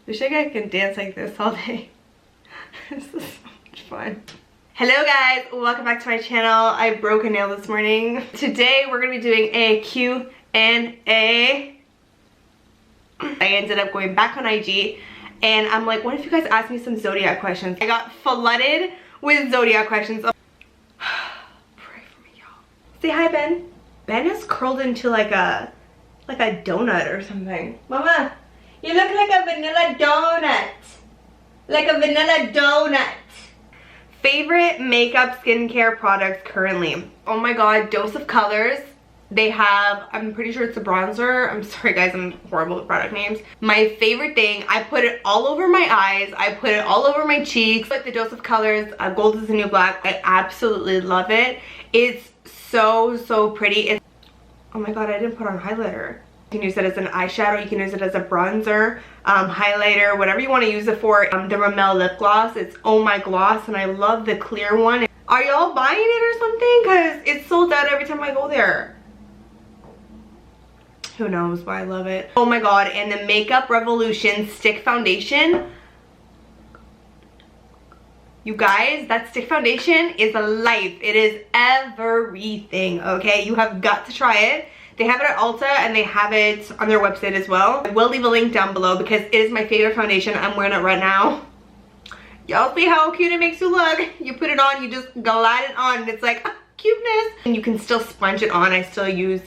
Wish I could dance like this all day. This is so much fun. Hello guys, welcome back to my channel. I broke a nail this morning. Today we're gonna be doing a Q&A. I ended up going back on IG and I'm like, what if you guys ask me some Zodiac questions? I got flooded with Zodiac questions. Pray for me, y'all. Say hi, Ben. Ben is curled into like a donut or something. Mama, you look like a vanilla donut. Like a vanilla donut. Favorite makeup skincare products currently? Oh my god, Dose of Colors. They have, I'm pretty sure it's a bronzer. I'm sorry guys, I'm horrible with product names. My favorite thing, I put it all over my eyes. I put it all over my cheeks. Like the Dose of Colors, Gold is the New Black. I absolutely love it. It's so pretty. Oh my god, I didn't put on highlighter. You can use it as an eyeshadow, you can use it as a bronzer, highlighter, whatever you want to use it for. The Rimmel lip gloss, it's Oh My Gloss, and I love the clear one. Are y'all buying it or something? Because it's sold out every time I go there. Who knows, but I love it. Oh my god, and the Makeup Revolution Stick Foundation. You guys, that stick foundation is life. It is everything, okay? You have got to try it. They have it at Ulta and they have it on their website as well. I will leave a link down below because it is my favorite foundation. I'm wearing it right now. Y'all see how cute it makes you look? You put it on, you just glide it on, and it's like, cuteness. And you can still sponge it on. I still use,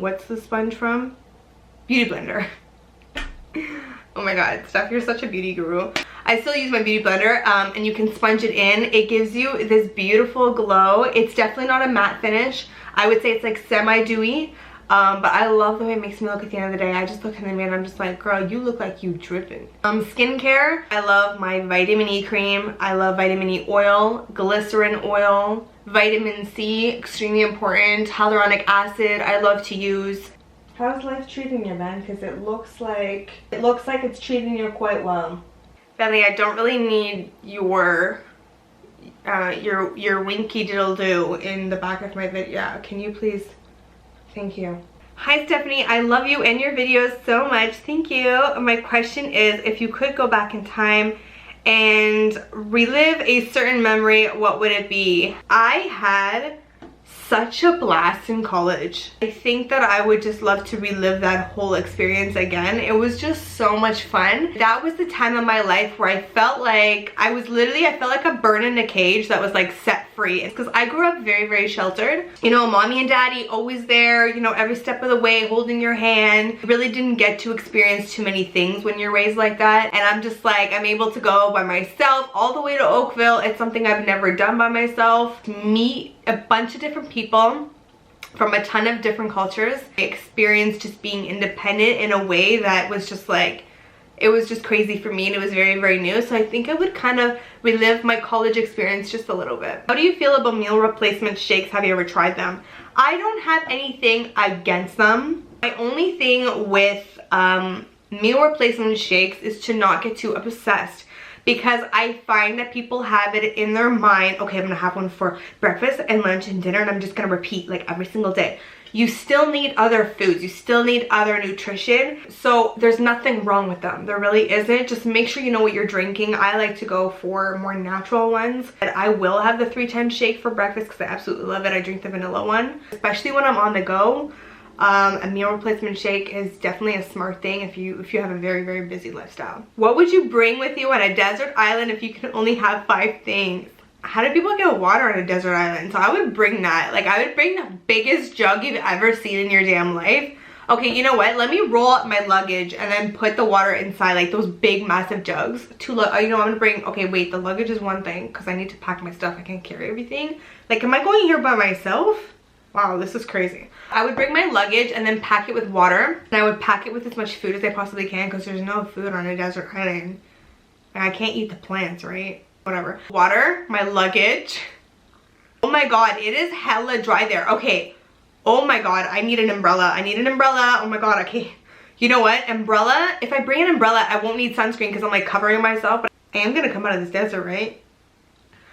what's the sponge from? Beauty Blender. Oh my god, Steph, you're such a beauty guru. I still use my beauty blender, and you can sponge it in. It gives you this beautiful glow. It's definitely not a matte finish. I would say it's like semi-dewy. But I love the way it makes me look at the end of the day. I just look in the mirror and I'm just like, girl, you look like you dripping. Skincare, I love my vitamin E cream. I love vitamin E oil, glycerin oil, vitamin C, extremely important, hyaluronic acid, I love to use. How's life treating you, man? Because it looks like it's treating you quite well. Bentley, I don't really need your winky diddle do in the back of my video. Yeah, can you please? Thank you. Hi Stephanie, I love you and your videos so much. Thank you. My question is, if you could go back in time and relive a certain memory, what would it be? I had such a blast in college. I think that I would just love to relive that whole experience again. It was just so much fun. That was the time of my life where I felt like I felt like a bird in a cage that was like set free. It's because I grew up very sheltered. You know, mommy and daddy always there, you know, every step of the way holding your hand. You really didn't get to experience too many things when you're raised like that. And I'm just like, I'm able to go by myself all the way to Oakville. It's something I've never done by myself. To meet a bunch of different people from a ton of different cultures. I experienced just being independent in a way that was just like, it was just crazy for me, and it was very new. So I think I would kind of relive my college experience just a little bit. How do you feel about meal replacement shakes? Have you ever tried them? I don't have anything against them. My only thing with meal replacement shakes is to not get too obsessed. Because I find that people have it in their mind, okay, I'm gonna have one for breakfast and lunch and dinner, and I'm just gonna repeat like every single day. You still need other foods, you still need other nutrition, so there's nothing wrong with them. There really isn't. Just make sure you know what you're drinking. I like to go for more natural ones. And I will have the 310 shake for breakfast because I absolutely love it. I drink the vanilla one, especially when I'm on the go. A meal replacement shake is definitely a smart thing if you have a very busy lifestyle. What would you bring with you on a desert island if you could only have 5 things? How do people get water on a desert island? So I would bring that. Like, I would bring the biggest jug you've ever seen in your damn life. Okay, you know what? Let me roll up my luggage and then put the water inside, like those big massive jugs. You know, I'm gonna bring, okay, wait, the luggage is one thing because I need to pack my stuff. I can't carry everything. Like, am I going here by myself? Wow, this is crazy. I would bring my luggage and then pack it with water. And I would pack it with as much food as I possibly can because there's no food on a desert island. And I can't eat the plants, right? Whatever. Water, my luggage. Oh my god, it is hella dry there. Okay. Oh my god, I need an umbrella. I need an umbrella. Oh my god, okay. You know what? Umbrella, if I bring an umbrella, I won't need sunscreen because I'm like covering myself. But I am gonna come out of this desert, right?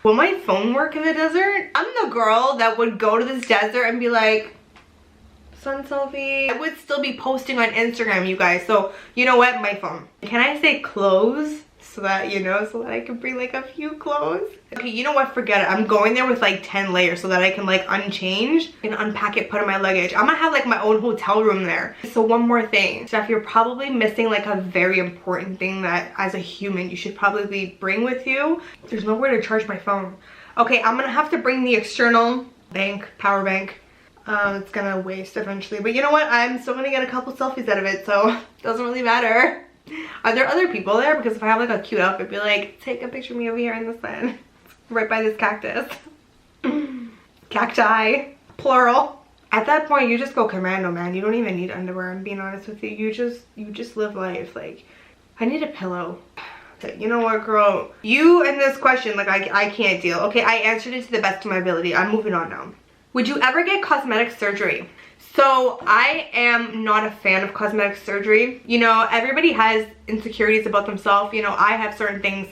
Will my phone work in the desert? I'm the girl that would go to this desert and be like, sun selfie. I would still be posting on Instagram, you guys. So you know what, my phone. Can I say clothes? So that, you know, so that I can bring like a few clothes. Okay, you know what, forget it. I'm going there with like 10 layers so that I can like unchange and unpack it, put in my luggage. I'm gonna have like my own hotel room there. So one more thing, Steph, you're probably missing like a very important thing that as a human you should probably bring with you. There's nowhere to charge my phone. Okay, I'm gonna have to bring the external power bank. It's gonna waste eventually, but you know what, I'm still gonna get a couple selfies out of it, so it doesn't really matter. Are there other people there? Because if I have like a cute outfit, be like, take a picture of me over here in the sun, right by this cactus. Cacti, plural. At that point, you just go commando, man. You don't even need underwear. I'm being honest with you. You just live life. Like, I need a pillow. You know what, girl? You and this question, like, I can't deal. Okay, I answered it to the best of my ability. I'm moving on now. Would you ever get cosmetic surgery? So I am not a fan of cosmetic surgery. You know, everybody has insecurities about themselves. You know, I have certain things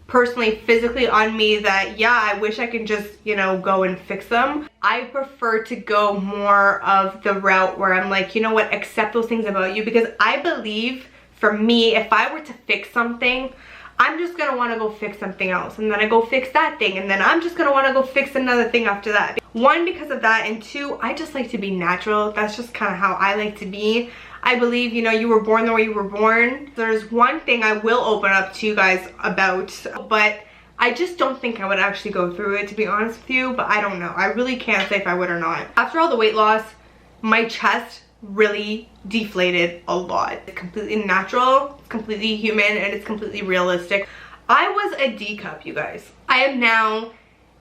personally, physically on me that, yeah, I wish I could just, you know, go and fix them. I prefer to go more of the route where I'm like, you know what, accept those things about you, because I believe for me, if I were to fix something, I'm just gonna want to go fix something else, and then I go fix that thing, and then I'm just gonna want to go fix another thing after that. One, because of that, and two, I just like to be natural. That's just kind of how I like to be. I believe, you know, you were born the way you were born. There's one thing I will open up to you guys about, but I just don't think I would actually go through it, to be honest with you. But I don't know, I really can't say if I would or not. After all the weight loss, my chest really deflated a lot. It's completely natural, it's completely human, and it's completely realistic. I was a D cup, you guys. I am now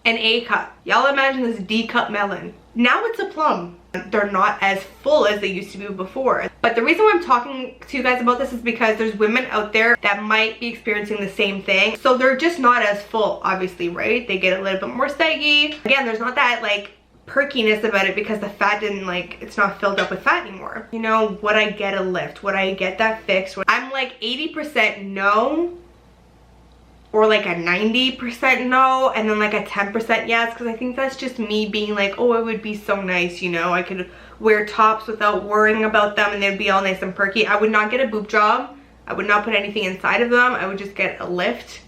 an A cup. Y'all imagine this D cup melon. Now it's a plum. They're not as full as they used to be before. But the reason why I'm talking to you guys about this is because there's women out there that might be experiencing the same thing. So they're just not as full, obviously, right? They get a little bit more saggy. Again, there's not that like perkiness about it because the fat didn't, like, it's not filled up with fat anymore. You know, would I get a lift? Would I get that fixed? I'm like 80% no, or like a 90% no, and then like a 10% yes, because I think that's just me being like, oh, it would be so nice, you know, I could wear tops without worrying about them and they'd be all nice and perky. I would not get a boob job. I would not put anything inside of them. I would just get a lift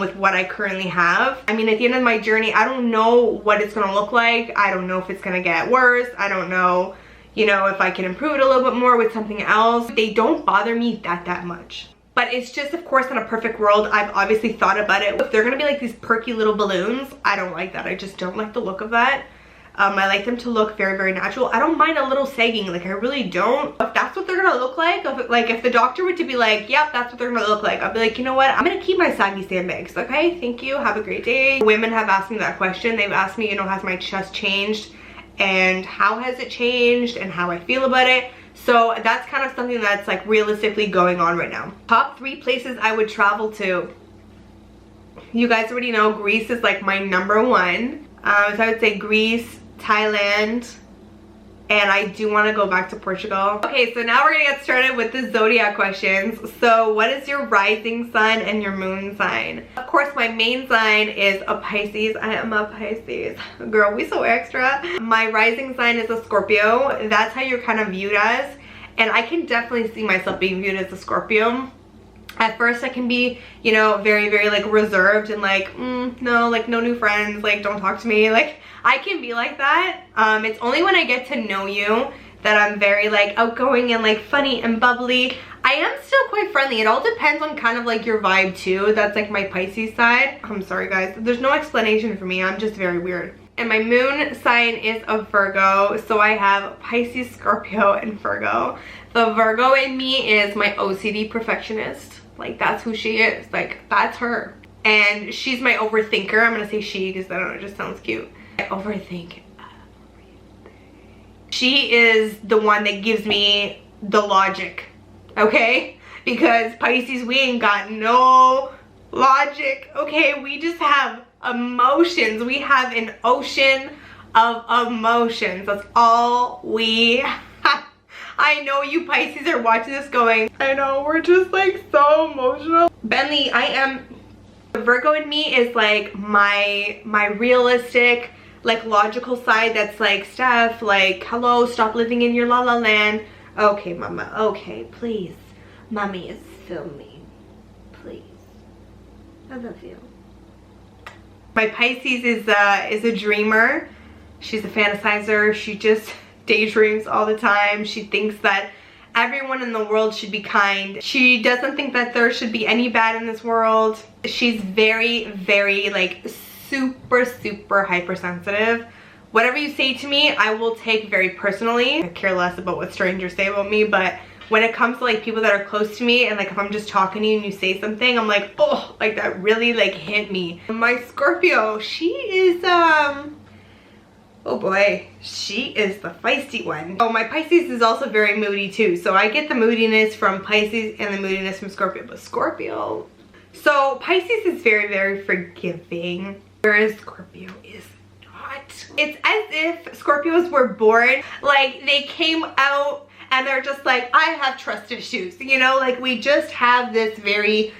with what I currently have. I mean, at the end of my journey, I don't know what it's gonna look like. I don't know if it's gonna get worse. I don't know, you know, if I can improve it a little bit more with something else. They don't bother me that much. But it's just, of course, in a perfect world, I've obviously thought about it. If they're gonna be like these perky little balloons, I don't like that. I just don't like the look of that. I like them to look very natural. I don't mind a little sagging, like I really don't. If that's what they're gonna look like, if the doctor were to be like, yep, that's what they're gonna look like, I'll be like, you know what, I'm gonna keep my saggy sandbags, okay? Thank you, have a great day. Women have asked me that question. They've asked me, you know, has my chest changed? And how has it changed? And how I feel about it. So that's kind of something that's like realistically going on right now. Top 3 places I would travel to. You guys already know Greece is like my #1. So I would say Greece, Thailand, and I do want to go back to Portugal. Okay, so now we're gonna get started with the zodiac questions. So what is your rising sign and your moon sign? Of course, my main sign is a Pisces. I am a Pisces. Girl, we so extra. My rising sign is a Scorpio. That's how you're kind of viewed as. And I can definitely see myself being viewed as a Scorpio. At first I can be, you know, very like reserved and like, no, like no new friends, like don't talk to me. Like I can be like that. It's only when I get to know you that I'm very like outgoing and like funny and bubbly. I am still quite friendly. It all depends on kind of like your vibe too. That's like my Pisces side. I'm sorry guys, there's no explanation for me. I'm just very weird. And my moon sign is a Virgo. So I have Pisces, Scorpio, and Virgo. The Virgo in me is my OCD perfectionist. Like that's who she is, like that's her. And she's my overthinker. I'm gonna say she because I don't know, it just sounds cute. I overthink everything. She is the one that gives me the logic, okay? Because Pisces, we ain't got no logic, okay? We just have emotions. We have an ocean of emotions. That's all we have. I know you Pisces are watching this going, I know, we're just like so emotional. Bentley, I am, the Virgo in me is like my realistic, like logical side that's like, Steph, like, hello, stop living in your la la land. Okay, mama, okay, please. Mommy is filming. Please. I love you. My Pisces is a dreamer. She's a fantasizer. She just daydreams all the time. She thinks that everyone in the world should be kind. She doesn't think that there should be any bad in this world. She's very, very like super hypersensitive. Whatever you say to me, I will take very personally. I care less about what strangers say about me, but when it comes to like people that are close to me, and like if I'm just talking to you and you say something, I'm like, oh, like that really like hit me. My Scorpio, she is oh boy, she is the feisty one. Oh, my Pisces is also very moody too. So I get the moodiness from Pisces and the moodiness from Scorpio. But Scorpio, so Pisces is very, very forgiving, whereas Scorpio is not. It's as if Scorpios were born, like they came out and they're just like, I have trust issues. You know, like we just have this very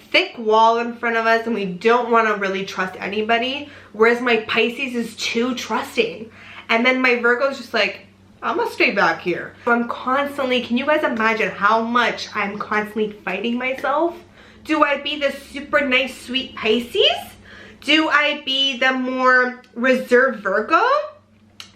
thick wall in front of us and we don't want to really trust anybody, whereas my Pisces is too trusting. And then my Virgo is just like, I'm gonna stay back here. So I'm constantly, can you guys imagine how much I'm constantly fighting myself? Do I be the super nice sweet Pisces? Do I be the more reserved Virgo?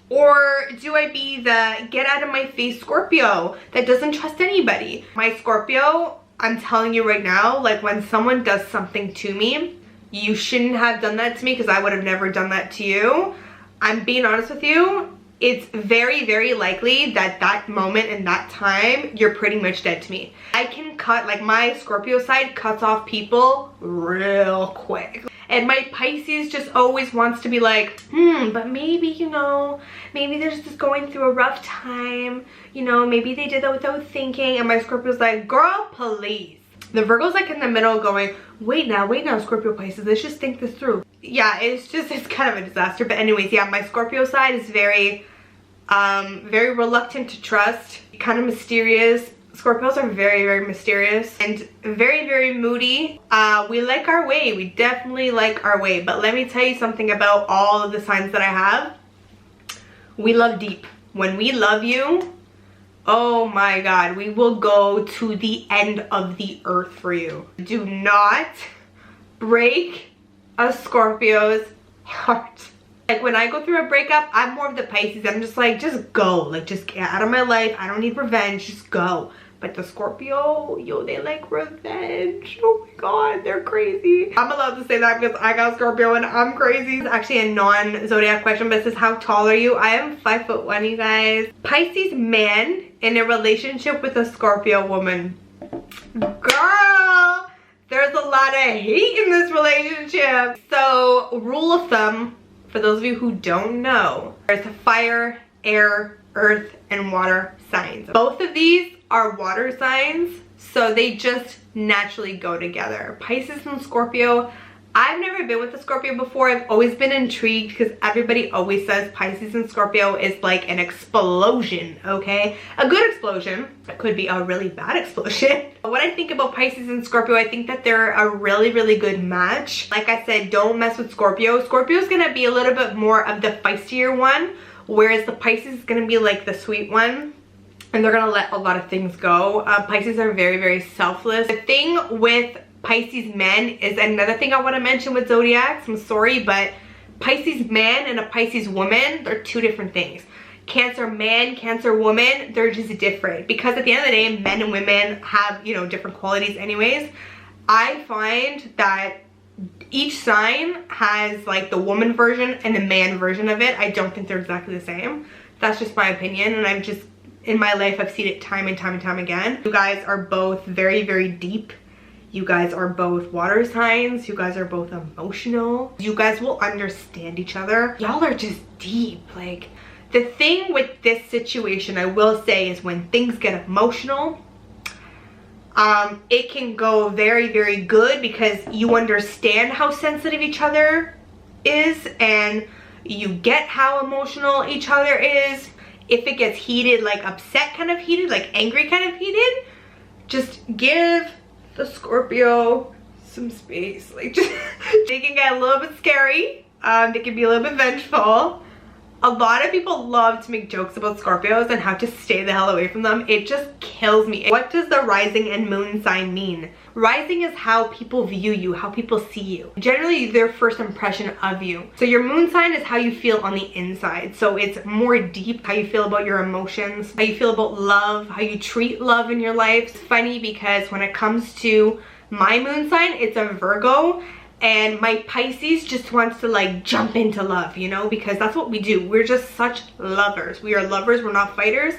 Or do I be the get out of my face Scorpio that doesn't trust anybody? My Scorpio, I'm telling you right now, like when someone does something to me, you shouldn't have done that to me because I would have never done that to you. I'm being honest with you. It's very, very likely that that moment and that time, you're pretty much dead to me. I can cut, like my Scorpio side cuts off people real quick. And my Pisces just always wants to be like, but maybe, you know, maybe they're just going through a rough time. You know, maybe they did that without thinking. And my Scorpio's like, girl, please. The Virgo's like in the middle going, wait now, Scorpio Pisces, let's just think this through. Yeah, it's kind of a disaster. But anyways, yeah, my Scorpio side is very, very reluctant to trust, kind of mysterious. Scorpios are very, very mysterious and very, very moody. We like our way. We definitely like our way. But let me tell you something about all of the signs that I have. We love deep. When we love you, oh my God, we will go to the end of the earth for you. Do not break a Scorpio's heart. Like when I go through a breakup, I'm more of the Pisces. I'm just like, just go. Like just get out of my life. I don't need revenge. Just go. But the Scorpio, yo, they like revenge. Oh my God, they're crazy. I'm allowed to say that because I got Scorpio and I'm crazy. It's actually a non-zodiac question, but it says, how tall are you? I am 5'1", you guys. Pisces man in a relationship with a Scorpio woman. Girl, there's a lot of hate in this relationship. So, rule of thumb, for those of you who don't know, there's fire, air, earth, and water signs. Both of these are water signs, so they just naturally go together. Pisces and Scorpio, I've never been with a Scorpio before. I've always been intrigued because everybody always says Pisces and Scorpio is like an explosion, okay? A good explosion. It could be a really bad explosion. When I think about Pisces and Scorpio, I think that they're a really, really good match. Like I said, don't mess with Scorpio. Scorpio's gonna be a little bit more of the feistier one, whereas the Pisces is gonna be like the sweet one. And they're gonna let a lot of things go. Pisces are very, very selfless. The thing with Pisces men is another thing I want to mention with zodiacs. I'm sorry, but Pisces man and a Pisces woman, they're two different things. Cancer man, Cancer woman, they're just different. Because at the end of the day, men and women have, you know, different qualities anyways. I find that each sign has like the woman version and the man version of it. I don't think they're exactly the same. That's just my opinion, and I'm just, in my life, I've seen it time and time and time again. You guys are both very, very deep. You guys are both water signs. You guys are both emotional. You guys will understand each other. Y'all are just deep. Like, the thing with this situation, I will say, is when things get emotional, it can go very, very good because you understand how sensitive each other is and you get how emotional each other is. If it gets heated, like upset kind of heated, like angry kind of heated, just give the Scorpio some space. Like, just, they can get a little bit scary. They can be a little bit vengeful. A lot of people love to make jokes about Scorpios and how to stay the hell away from them. It just kills me. What does the rising and moon sign mean? Rising is how people view you, how people see you. Generally, their first impression of you. So your moon sign is how you feel on the inside. So it's more deep, how you feel about your emotions, how you feel about love, how you treat love in your life. It's funny because when it comes to my moon sign, it's a Virgo. And my Pisces just wants to like jump into love, you know, because that's what we do. We're just such lovers. We are lovers, we're not fighters.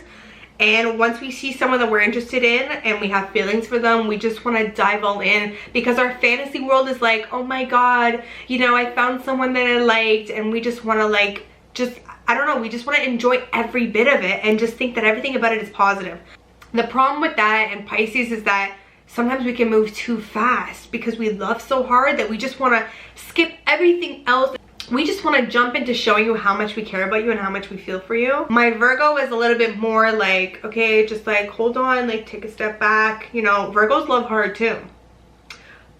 And once we see someone that we're interested in and we have feelings for them, we just want to dive all in, because our fantasy world is like, oh my god, you know, I found someone that I liked, and we just want to like, I don't know, we just want to enjoy every bit of it and just think that everything about it is positive. The problem with that and Pisces is that sometimes we can move too fast because we love so hard that we just want to skip everything else. We just want to jump into showing you how much we care about you and how much we feel for you. My Virgo is a little bit more like, okay, just like hold on, like take a step back. You know, Virgos love hard too,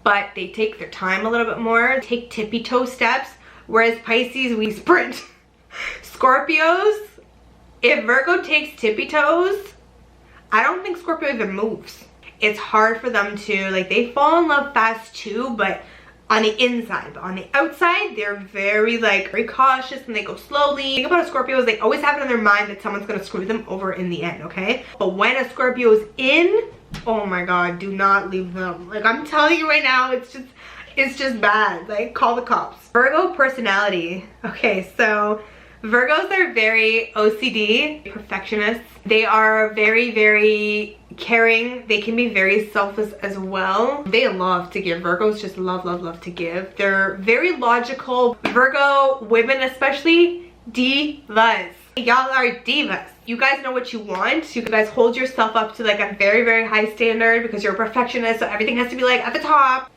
but they take their time a little bit more, take tippy toe steps, whereas Pisces, we sprint. Scorpios, if Virgo takes tippy toes, I don't think Scorpio even moves. It's hard for them to, like, they fall in love fast too, but on the inside. But on the outside, they're very cautious and they go slowly. The thing about a Scorpio is they always have it in their mind that someone's gonna screw them over in the end, okay? But when a Scorpio is in, oh my god, do not leave them. Like, I'm telling you right now, it's just bad. Like, call the cops. Virgo personality. Okay, so Virgos are very OCD, perfectionists. They are very, very caring. They can be very selfless as well. They love to give. Virgos just love, love, love to give. They're very logical. Virgo women especially, divas. Y'all are divas. You guys know what you want. You guys hold yourself up to like a very, very high standard because you're a perfectionist, so everything has to be like at the top.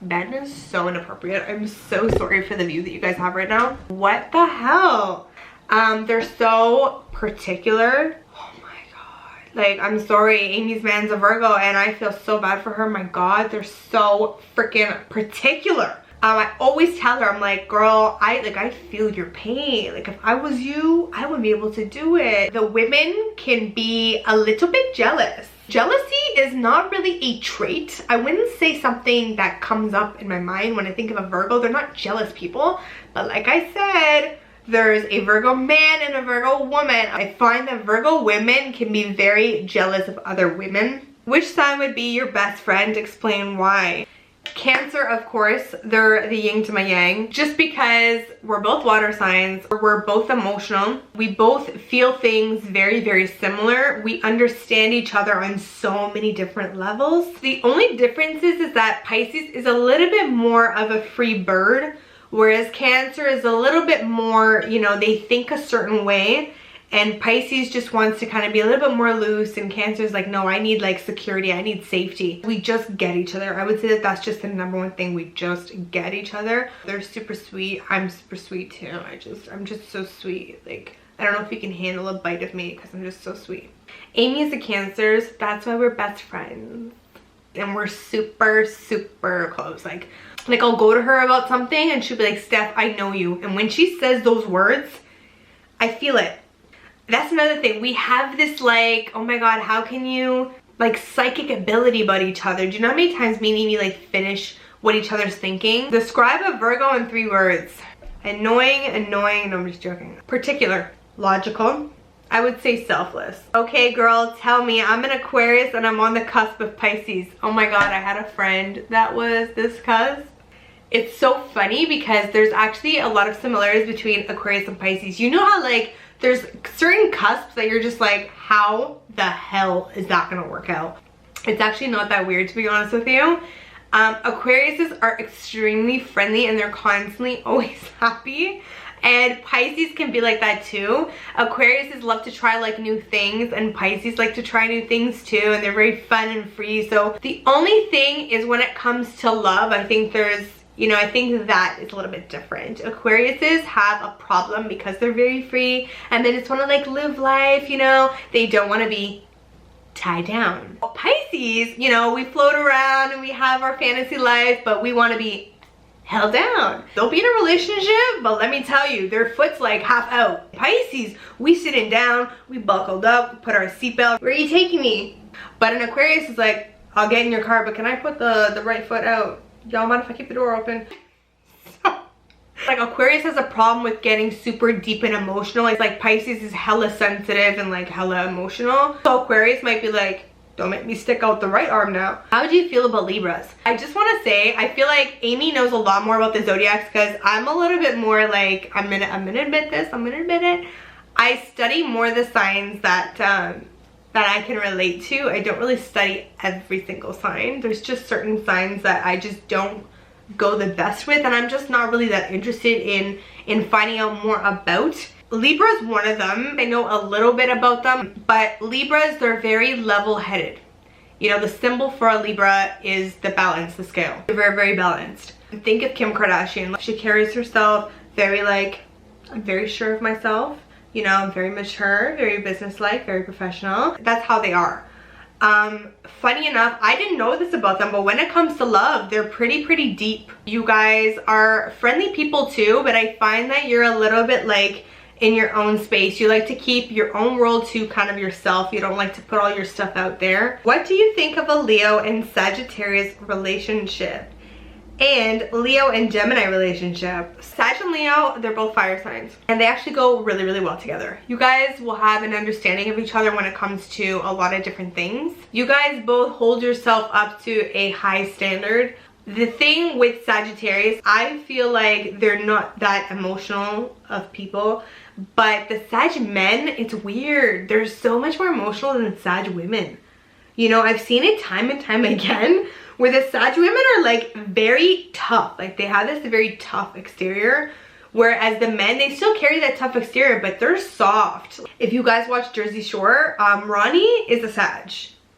That is so inappropriate. I'm so sorry for the view that you guys have right now. What the hell? They're so particular. Oh my god. Like, I'm sorry, Amy's man's a Virgo and I feel so bad for her. My god, they're so freaking particular. I always tell her, I'm like, girl, I feel your pain. Like, if I was you, I would be able to do it. The women can be a little bit jealous. Jealousy is not really a trait. I wouldn't say something that comes up in my mind when I think of a Virgo. They're not jealous people. But like I said, there's a Virgo man and a Virgo woman. I find that Virgo women can be very jealous of other women. Which sign would be your best friend? Explain why. Cancer, of course, they're the yin to my yang. Just because we're both water signs, we're both emotional, we both feel things very, very similar. We understand each other on so many different levels. The only difference is that Pisces is a little bit more of a free bird, whereas Cancer is a little bit more, you know, they think a certain way. And Pisces just wants to kind of be a little bit more loose, and Cancer is like, no, I need like security, I need safety. We just get each other. I would say that that's just the number one thing. We just get each other. They're super sweet. I'm super sweet too. I'm just so sweet. Like, I don't know if you can handle a bite of me because I'm just so sweet. Amy is a Cancers. That's why we're best friends. And we're super, super close. Like I'll go to her about something and she'll be like, Steph, I know you. And when she says those words, I feel it. That's another thing. We have this like, oh my god, how can you like psychic ability about each other? Do you know how many times me and Amy like finish what each other's thinking? Describe a Virgo in 3 words. Annoying, no, I'm just joking. Particular, logical, I would say selfless. Okay girl, tell me, I'm an Aquarius and I'm on the cusp of Pisces. Oh my god, I had a friend that was this cusp. It's so funny because there's actually a lot of similarities between Aquarius and Pisces. You know how like there's certain cusps that you're just like, how the hell is that gonna work out? It's actually not that weird, to be honest with you. Aquariuses are extremely friendly and they're constantly always happy. And Pisces can be like that too. Aquariuses love to try like new things and Pisces like to try new things too, and they're very fun and free. So the only thing is when it comes to love, I think there's, you know, I think that is a little bit different. Aquariuses have a problem because they're very free and they just want to like live life, you know. They don't want to be tied down. Pisces, you know, we float around and we have our fantasy life, but we want to be held down. They'll be in a relationship, but let me tell you, their foot's like half out. Pisces, we sitting down, we buckled up, we put our seatbelt. Where are you taking me? But an Aquarius is like, I'll get in your car, but can I put the right foot out? Y'all mind if I keep the door open? Like Aquarius has a problem with getting super deep and emotional. It's like Pisces is hella sensitive and like hella emotional. So Aquarius might be like, don't make me stick out the right arm now. How do you feel about Libras? I just want to say, I feel like Amy knows a lot more about the zodiacs because I'm a little bit more like, I'm gonna admit this, I'm gonna admit it. I study more the signs that I can relate to. I don't really study every single sign. There's just certain signs that I just don't go the best with, and I'm just not really that interested in finding out more about. Libra is one of them. I know a little bit about them, but Libras, they're very level-headed. You know, the symbol for a Libra is the balance, the scale. They're very, very balanced. Think of Kim Kardashian. She carries herself very like, I'm very sure of myself. You know, I'm very mature, very businesslike, very professional. That's how they are. Funny enough, I didn't know this about them, but when it comes to love, they're pretty deep. You guys are friendly people too, but I find that you're a little bit like in your own space. You like to keep your own world to kind of yourself. You don't like to put all your stuff out there. What do you think of a Leo and Sagittarius relationship? And Leo and Gemini relationship? Sag and Leo, they're both fire signs, and they actually go really well together. You guys will have an understanding of each other when it comes to a lot of different things. You guys both hold yourself up to a high standard. The thing with Sagittarius, I feel like they're not that emotional of people, but the Sag men, it's weird. They're so much more emotional than Sag women. You know, I've seen it time and time again where the Sag women are like very tough. Like they have this very tough exterior, whereas the men, they still carry that tough exterior, but they're soft. If you guys watch Jersey Shore, Ronnie is a Sag,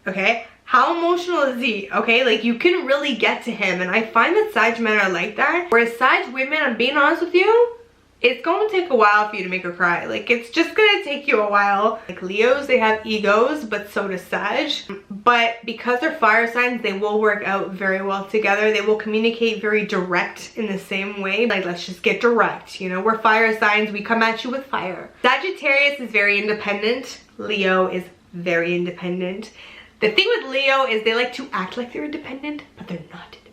okay? How emotional is he? Okay, like you can really get to him, and I find that Sag men are like that. Whereas Sag women, I'm being honest with you, it's going to take a while for you to make her cry. Like it's just gonna take you a while. Like Leos, they have egos, but so does Sag. But because they're fire signs, they will work out very well together. They will communicate very direct in the same way. Like, let's just get direct. You know, we're fire signs, we come at you with fire. Sagittarius is very independent. Leo is very independent. The thing with Leo is they like to act like they're independent, but they're not independent.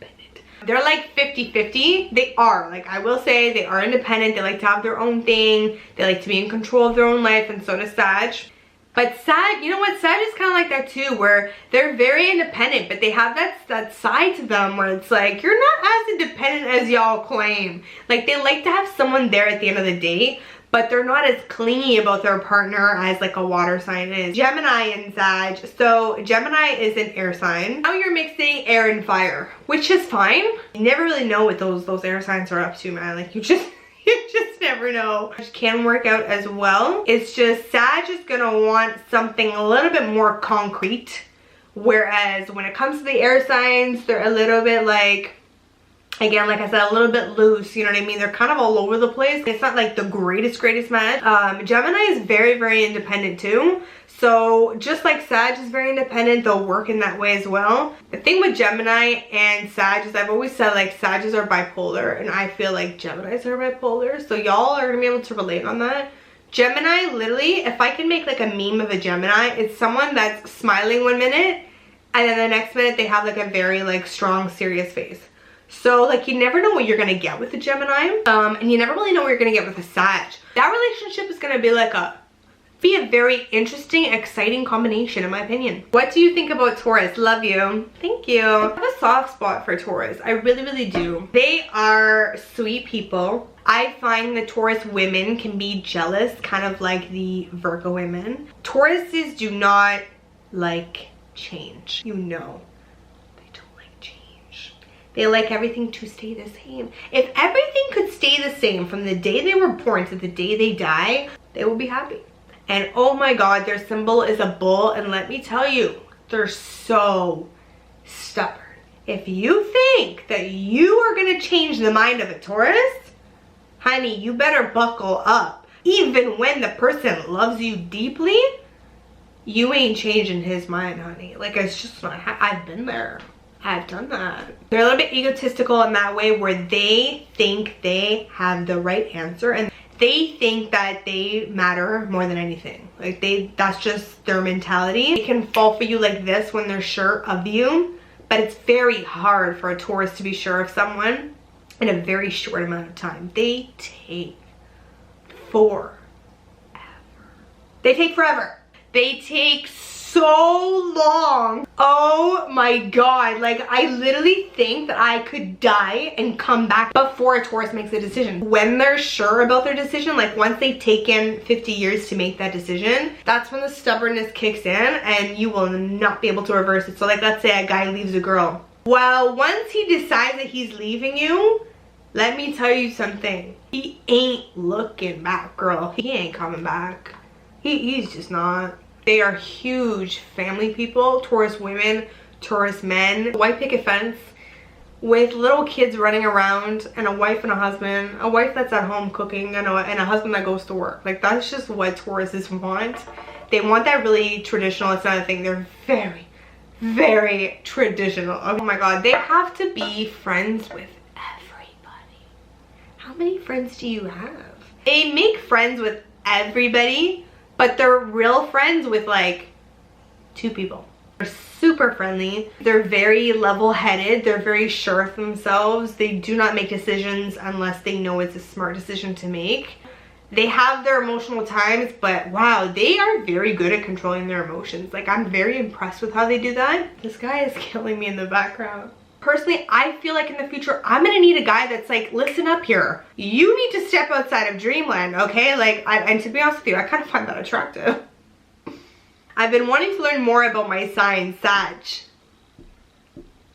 They're like 50-50. They are, like I will say, they are independent. They like to have their own thing. They like to be in control of their own life, and so does Sag. But Sag, you know what, Sag is kind of like that too, where they're very independent, but they have that side to them where it's like, you're not as independent as y'all claim. Like they like to have someone there at the end of the day, but they're not as clingy about their partner as like a water sign is. Gemini and Sag. So Gemini is an air sign. Now you're mixing air and fire, which is fine. You never really know what those air signs are up to, man. Like you just never know. Which can work out as well. It's just Sag is gonna want something a little bit more concrete, whereas when it comes to the air signs, they're a little bit like, again, like I said, a little bit loose, you know what I mean? They're kind of all over the place. It's not like the greatest match. Gemini is very independent too. So just like Sag is very independent, they'll work in that way as well. The thing with Gemini and Sag is I've always said like Sags are bipolar, and I feel like Geminis are bipolar. So y'all are gonna be able to relate on that. Gemini, literally, if I can make like a meme of a Gemini, it's someone that's smiling one minute, and then the next minute they have like a very like strong, serious face. So like you never know what you're gonna get with a Gemini, and you never really know what you're gonna get with a Sag. That relationship is gonna be like be a very interesting, exciting combination in my opinion. What do you think about Taurus? Love you. Thank you. I have a soft spot for Taurus. I really do. They are sweet people. I find the Taurus women can be jealous, kind of like the Virgo women. Tauruses do not like change, you know. They like everything to stay the same. If everything could stay the same from the day they were born to the day they die, they will be happy. And oh my god, their symbol is a bull, and let me tell you, they're so stubborn. If you think that you are gonna change the mind of a Taurus, honey, you better buckle up. Even when the person loves you deeply, you ain't changing his mind, honey. Like, it's just not, I've been there. I've done that. They're a little bit egotistical in that way where they think they have the right answer and they think that they matter more than anything. Like that's just their mentality. They can fall for you like this when they're sure of you, but it's very hard for a Taurus to be sure of someone in a very short amount of time. They take forever. They take forever. They take so long. Oh my god, like I literally think that I could die and come back before a Taurus makes a decision. When they're sure about their decision, like once they've taken 50 years to make that decision, that's when the stubbornness kicks in and you will not be able to reverse it. So like let's say a guy leaves a girl. Well, once he decides that he's leaving you, let me tell you something. He ain't looking back, girl. He ain't coming back. He's just not. They are huge family people, Taurus women, Taurus men. White picket fence with little kids running around and a wife and a husband. A wife that's at home cooking and a husband that goes to work. Like that's just what Tauruses want. They want that really traditional. It's another thing. They're very, very traditional. Oh my god. They have to be friends with everybody. How many friends do you have? They make friends with everybody, but they're real friends with like 2 people. They're super friendly. They're very level-headed. They're very sure of themselves. They do not make decisions unless they know it's a smart decision to make. They have their emotional times, but wow, they are very good at controlling their emotions. Like I'm very impressed with how they do that. This guy is killing me in the background. Personally, I feel like in the future, I'm gonna need a guy that's like, listen up here. You need to step outside of dreamland, okay? Like, and to be honest with you, I kind of find that attractive. I've been wanting to learn more about my sign, Sag.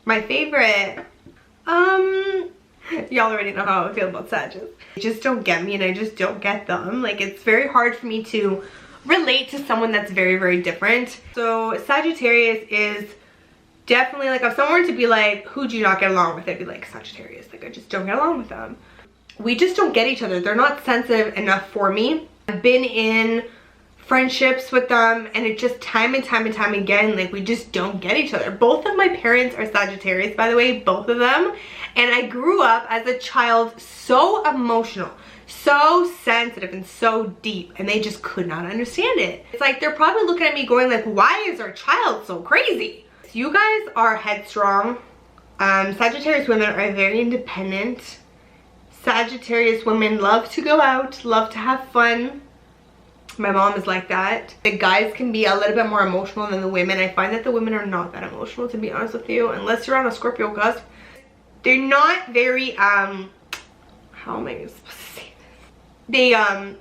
My favorite, y'all already know how I feel about Sages. They just don't get me and I just don't get them. Like, it's very hard for me to relate to someone that's very, very different. So Sagittarius is definitely like, if someone were to be like, who do you not get along with? I'd be like, Sagittarius. Like I just don't get along with them. We just don't get each other. They're not sensitive enough for me. I've been in friendships with them and it just time and time again, like we just don't get each other. Both of my parents are Sagittarius, by the way, both of them. And I grew up as a child so emotional, so sensitive and so deep, and they just could not understand it. It's like they're probably looking at me going like, why is our child so crazy? You guys are headstrong. Sagittarius women are very independent. Sagittarius women love to go out, love to have fun. My mom is like that. The guys can be a little bit more emotional than the women. I find that the women are not that emotional, to be honest with you, unless you're on a Scorpio cusp. They're not very, how am I supposed to say this?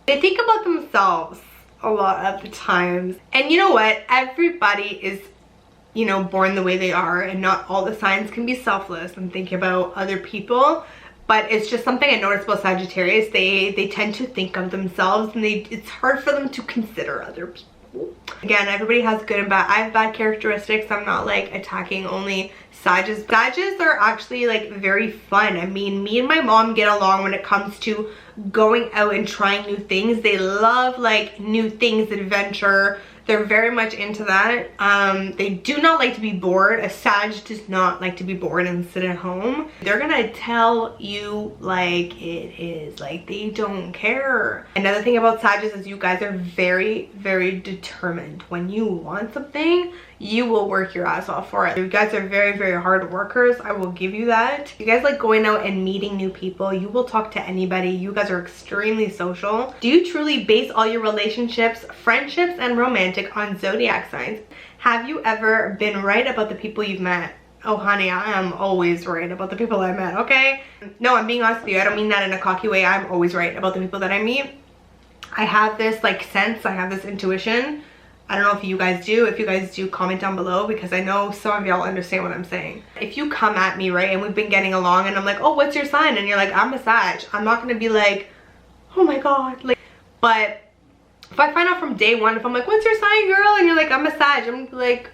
They think about themselves a lot of the times. And you know what? Everybody is, you know, born the way they are, and not all the signs can be selfless and think about other people. But it's just something I noticed about Sagittarius. They tend to think of themselves, and it's hard for them to consider other people. Again, everybody has good and bad. I have bad characteristics. I'm not like attacking only Sages. Sages are actually like very fun. I mean, me and my mom get along when it comes to going out and trying new things. They love like new things, adventure. They're very much into that. They do not like to be bored. A Sag does not like to be bored and sit at home. They're gonna tell you like it is. Like they don't care. Another thing about Sages is you guys are very, very determined. When you want something, you will work your ass off for it. You guys are very, very hard workers. I will give you that. You guys like going out and meeting new people. You will talk to anybody. You guys are extremely social. Do you truly base all your relationships, friendships, and romantic on zodiac signs? Have you ever been right about the people you've met? Oh honey, I am always right about the people I met, okay? No, I'm being honest with you. I don't mean that in a cocky way. I'm always right about the people that I meet. I have this like sense, I have this intuition. I don't know if you guys do. If you guys do, comment down below, because I know some of y'all understand what I'm saying. If you come at me, right, and we've been getting along and I'm like, oh, what's your sign? And you're like, I'm a Sag. I'm not gonna be like, oh my god. Like, but if I find out from day one, if I'm like, what's your sign, girl? And you're like, I'm a Sag. I'm like,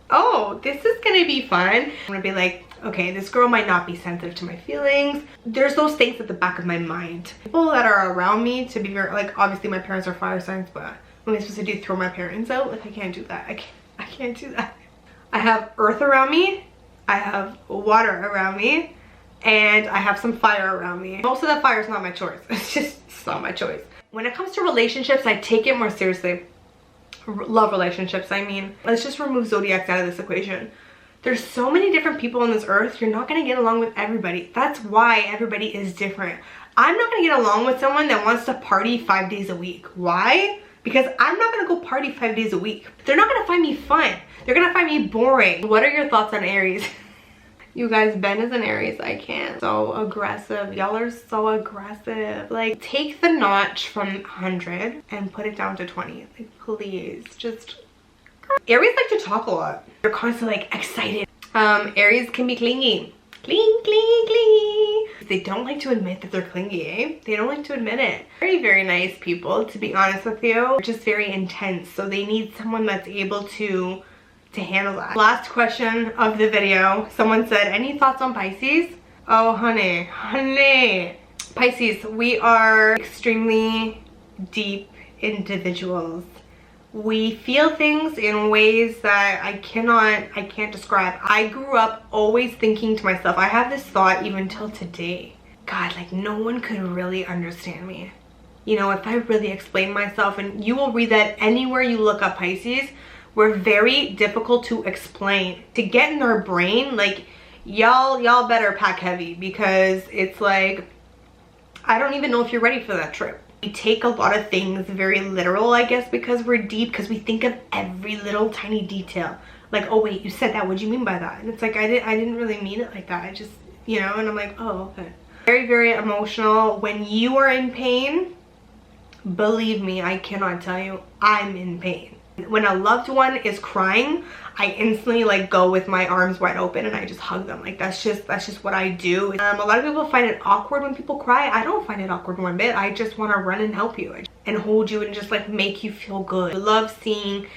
oh, this is gonna be fun. I'm gonna be like, okay, this girl might not be sensitive to my feelings. There's those things at the back of my mind. People that are around me, to be very, like, obviously my parents are fire signs, but what am I supposed to do, throw my parents out? Like, I can't do that. I can't do that. I have earth around me, I have water around me, and I have some fire around me. Most of the fire is not my choice. It's not my choice. When it comes to relationships, I take it more seriously. Love relationships, I mean. Let's just remove zodiacs out of this equation. There's so many different people on this earth. You're not going to get along with everybody. That's why everybody is different. I'm not going to get along with someone that wants to party 5 days a week. Why? Because I'm not going to go party 5 days a week. They're not going to find me fun. They're going to find me boring. What are your thoughts on Aries? You guys, Ben is an Aries. I can't. So aggressive. Y'all are so aggressive. Like, take the notch from 100 and put it down to 20. Like, please. Just... Aries like to talk a lot. They're constantly like excited. Aries can be clingy. Clingy. They don't like to admit that they're clingy, eh? They don't like to admit it. Very, very nice people, to be honest with you. They're just very intense. So they need someone that's able to handle that. Last question of the video. Someone said, any thoughts on Pisces? Oh, honey. Pisces, we are extremely deep individuals. We feel things in ways that I can't describe. I grew up always thinking to myself, I have this thought even till today. God, like no one could really understand me. You know, if I really explain myself, and you will read that anywhere you look up Pisces, we're very difficult to explain. To get in our brain, like y'all better pack heavy, because it's like, I don't even know if you're ready for that trip. We take a lot of things very literal, I guess, because we're deep, because we think of every little tiny detail. Like, oh wait, you said that, what do you mean by that? And it's like, I didn't really mean it like that. I just, you know, and I'm like, oh, okay. Very, very emotional. When you are in pain, believe me, I cannot tell you, I'm in pain. When a loved one is crying, I instantly like go with my arms wide open and I just hug them. Like that's just what I do. A lot of people find it awkward when people cry. I don't find it awkward one bit. I just want to run and help you and hold you and just like make you feel good. I love seeing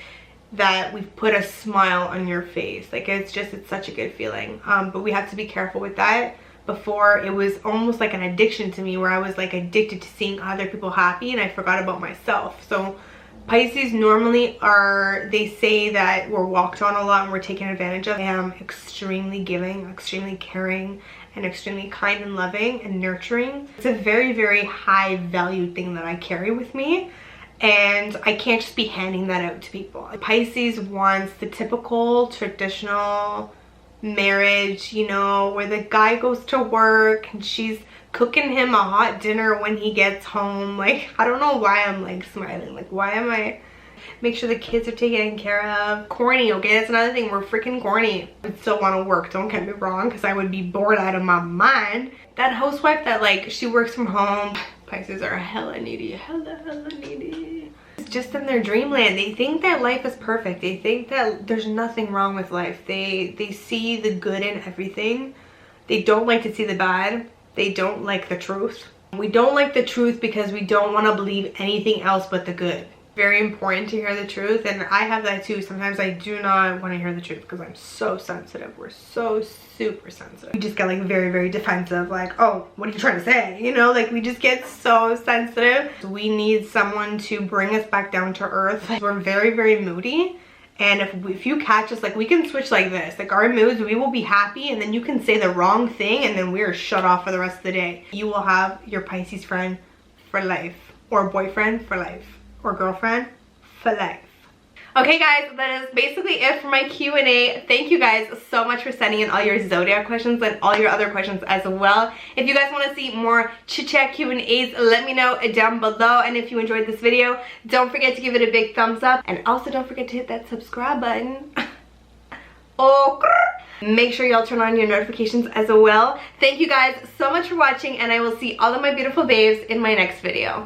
that we've put a smile on your face. Like it's such a good feeling. But we have to be careful with that. Before, it was almost like an addiction to me, where I was like addicted to seeing other people happy and I forgot about myself. So Pisces normally they say that we're walked on a lot and we're taken advantage of. I am extremely giving, extremely caring, and extremely kind and loving and nurturing. It's a very, very high valued thing that I carry with me, and I can't just be handing that out to people. Pisces wants the typical traditional marriage, you know, where the guy goes to work and she's cooking him a hot dinner when he gets home. Like, I don't know why I'm like smiling. Like, why am I? Make sure the kids are taken care of. Corny, okay? That's another thing. We're freaking corny. I still want to work, don't get me wrong, because I would be bored out of my mind. That housewife that like she works from home. Pisces are hella needy. Hella needy. It's just in their dreamland. They think that life is perfect. They think that there's nothing wrong with life. They see the good in everything. They don't like to see the bad. They don't like the truth. We don't like the truth because we don't want to believe anything else but the good. Very important to hear the truth, and I have that too. Sometimes I do not want to hear the truth because I'm so sensitive. We're so super sensitive. We just get like very, very defensive, like, oh, what are you trying to say? You know, like we just get so sensitive. We need someone to bring us back down to earth. We're very, very moody. And if you catch us, like we can switch like this, like our moods, we will be happy and then you can say the wrong thing and then we're shut off for the rest of the day. You will have your Pisces friend for life, or boyfriend for life, or girlfriend for life. Okay guys, that is basically it for my Q&A. Thank you guys so much for sending in all your zodiac questions and all your other questions as well. If you guys want to see more chit-chat Q&As, let me know down below. And if you enjoyed this video, don't forget to give it a big thumbs up. And also don't forget to hit that subscribe button. Oh, make sure y'all turn on your notifications as well. Thank you guys so much for watching, and I will see all of my beautiful babes in my next video.